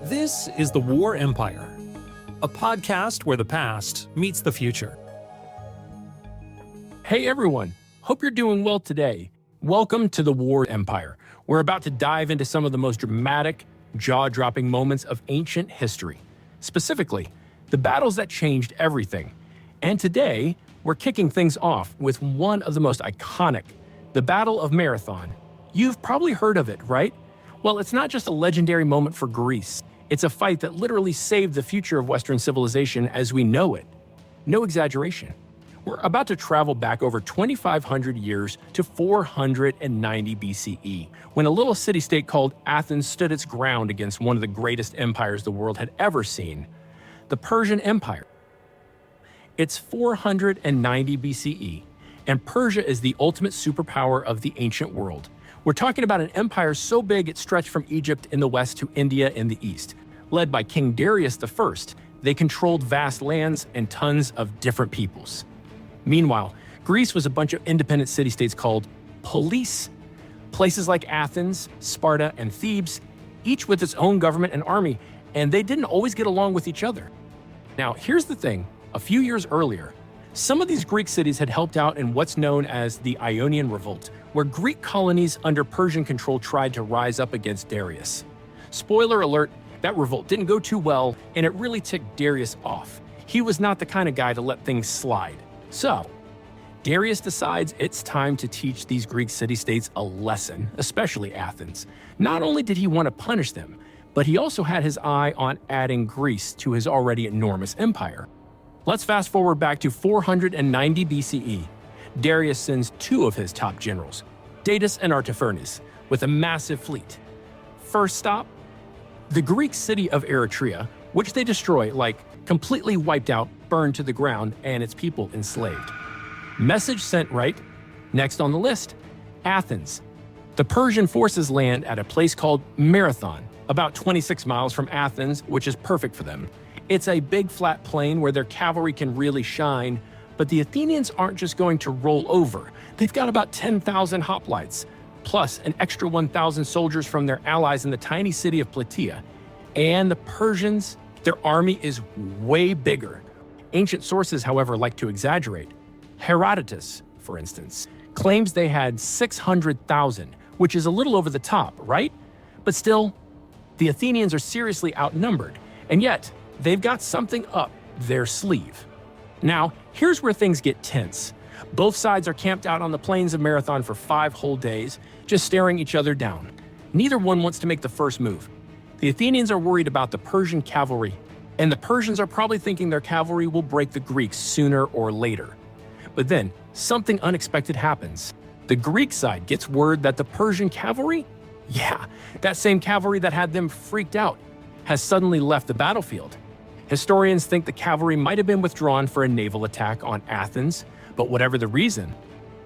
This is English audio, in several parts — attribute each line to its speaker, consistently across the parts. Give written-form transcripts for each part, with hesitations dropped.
Speaker 1: This is The War Empire, a podcast where the past meets the future.
Speaker 2: Hey everyone, hope you're doing well today. Welcome to The War Empire. We're about to dive into some of the most dramatic, jaw-dropping moments of ancient history. Specifically, the battles that changed everything. And today, we're kicking things off with one of the most iconic, the Battle of Marathon. You've probably heard of it, right? Well, it's not just a legendary moment for Greece. It's a fight that literally saved the future of Western civilization as we know it. No exaggeration. We're about to travel back over 2,500 years to 490 BCE, when a little city-state called Athens stood its ground against one of the greatest empires the world had ever seen, the Persian Empire. It's 490 BCE, and Persia is the ultimate superpower of the ancient world. We're talking about an empire so big it stretched from Egypt in the west to India in the east. Led by King Darius I, they controlled vast lands and tons of different peoples. Meanwhile, Greece was a bunch of independent city-states called polis. Places like Athens, Sparta, and Thebes, each with its own government and army, and they didn't always get along with each other. Now, here's the thing. A few years earlier, some of these Greek cities had helped out in what's known as the Ionian Revolt, where Greek colonies under Persian control tried to rise up against Darius. Spoiler alert, that revolt didn't go too well, and it really ticked Darius off. He was not the kind of guy to let things slide. So, Darius decides it's time to teach these Greek city-states a lesson, especially Athens. Not only did he want to punish them, but he also had his eye on adding Greece to his already enormous empire. Let's fast forward back to 490 BCE. Darius sends two of his top generals, Datis and Artaphernes, with a massive fleet. First stop, the Greek city of Eretria, which they destroy, completely wiped out, burned to the ground, and its people enslaved. Message sent, right? Next on the list, Athens. The Persian forces land at a place called Marathon, about 26 miles from Athens, which is perfect for them. It's a big flat plain where their cavalry can really shine, but the Athenians aren't just going to roll over. They've got about 10,000 hoplites, plus an extra 1,000 soldiers from their allies in the tiny city of Plataea. And the Persians, their army is way bigger. Ancient sources, however, like to exaggerate. Herodotus, for instance, claims they had 600,000, which is a little over the top, right? But still, the Athenians are seriously outnumbered, and yet they've got something up their sleeve. Now, here's where things get tense. Both sides are camped out on the plains of Marathon for 5 whole days, just staring each other down. Neither one wants to make the first move. The Athenians are worried about the Persian cavalry, and the Persians are probably thinking their cavalry will break the Greeks sooner or later. But then, something unexpected happens. The Greek side gets word that the Persian cavalry, that same cavalry that had them freaked out, has suddenly left the battlefield. Historians think the cavalry might have been withdrawn for a naval attack on Athens, but whatever the reason,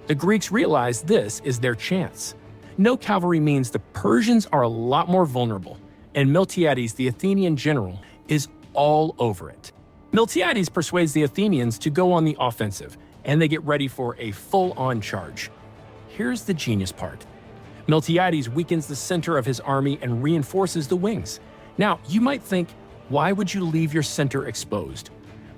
Speaker 2: the Greeks realize this is their chance. No cavalry means the Persians are a lot more vulnerable, and Miltiades, the Athenian general, is all over it. Miltiades persuades the Athenians to go on the offensive, and they get ready for a full-on charge. Here's the genius part. Miltiades weakens the center of his army and reinforces the wings. Now, you might think, why would you leave your center exposed?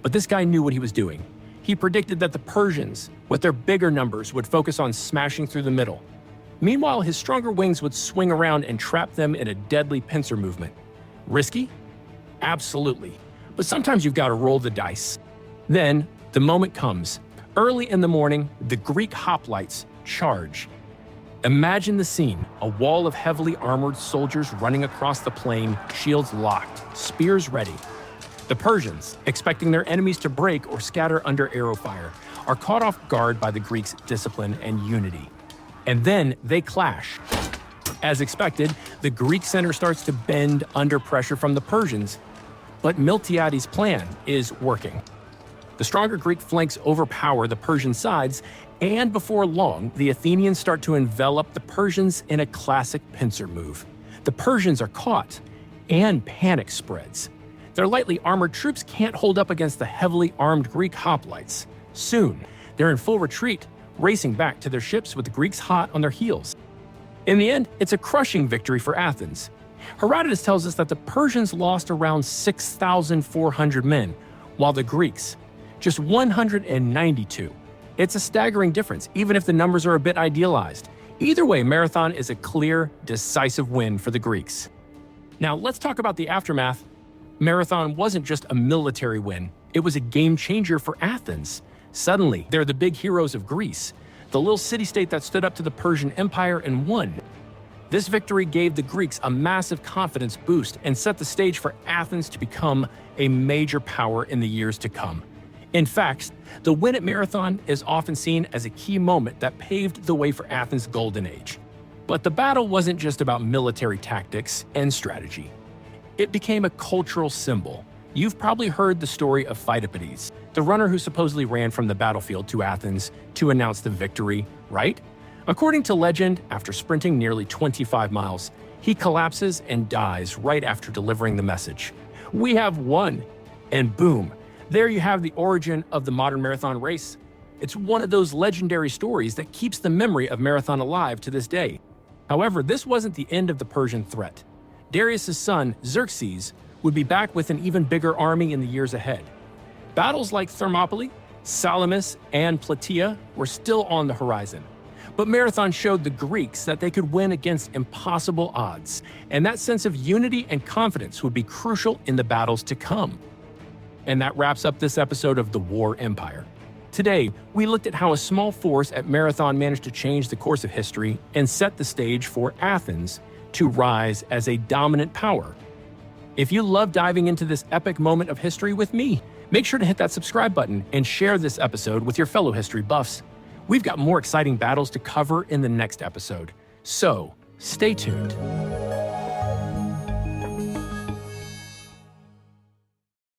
Speaker 2: But this guy knew what he was doing. He predicted that the Persians, with their bigger numbers, would focus on smashing through the middle. Meanwhile, his stronger wings would swing around and trap them in a deadly pincer movement. Risky? Absolutely. But sometimes you've got to roll the dice. Then, the moment comes. Early in the morning, the Greek hoplites charge. Imagine the scene, a wall of heavily armored soldiers running across the plain, shields locked, spears ready. The Persians, expecting their enemies to break or scatter under arrow fire, are caught off guard by the Greeks' discipline and unity. And then they clash. As expected, the Greek center starts to bend under pressure from the Persians, but Miltiades' plan is working. The stronger Greek flanks overpower the Persian sides, and before long, the Athenians start to envelop the Persians in a classic pincer move. The Persians are caught, and panic spreads. Their lightly armored troops can't hold up against the heavily armed Greek hoplites. Soon, they're in full retreat, racing back to their ships with the Greeks hot on their heels. In the end, it's a crushing victory for Athens. Herodotus tells us that the Persians lost around 6,400 men, while the Greeks, just 192. It's a staggering difference, even if the numbers are a bit idealized. Either way, Marathon is a clear, decisive win for the Greeks. Now, let's talk about the aftermath. Marathon wasn't just a military win, it was a game changer for Athens. Suddenly, they're the big heroes of Greece, the little city-state that stood up to the Persian Empire and won. This victory gave the Greeks a massive confidence boost and set the stage for Athens to become a major power in the years to come. In fact, the win at Marathon is often seen as a key moment that paved the way for Athens' golden age. But the battle wasn't just about military tactics and strategy. It became a cultural symbol. You've probably heard the story of Pheidippides, the runner who supposedly ran from the battlefield to Athens to announce the victory, right? According to legend, after sprinting nearly 25 miles, he collapses and dies right after delivering the message. "We have won!" And boom, there you have the origin of the modern marathon race. It's one of those legendary stories that keeps the memory of Marathon alive to this day. However, this wasn't the end of the Persian threat. Darius' son, Xerxes, would be back with an even bigger army in the years ahead. Battles like Thermopylae, Salamis, and Plataea were still on the horizon. But Marathon showed the Greeks that they could win against impossible odds, and that sense of unity and confidence would be crucial in the battles to come. And that wraps up this episode of The War Empire. Today, we looked at how a small force at Marathon managed to change the course of history and set the stage for Athens to rise as a dominant power. If you love diving into this epic moment of history with me, make sure to hit that subscribe button and share this episode with your fellow history buffs. We've got more exciting battles to cover in the next episode, so stay tuned.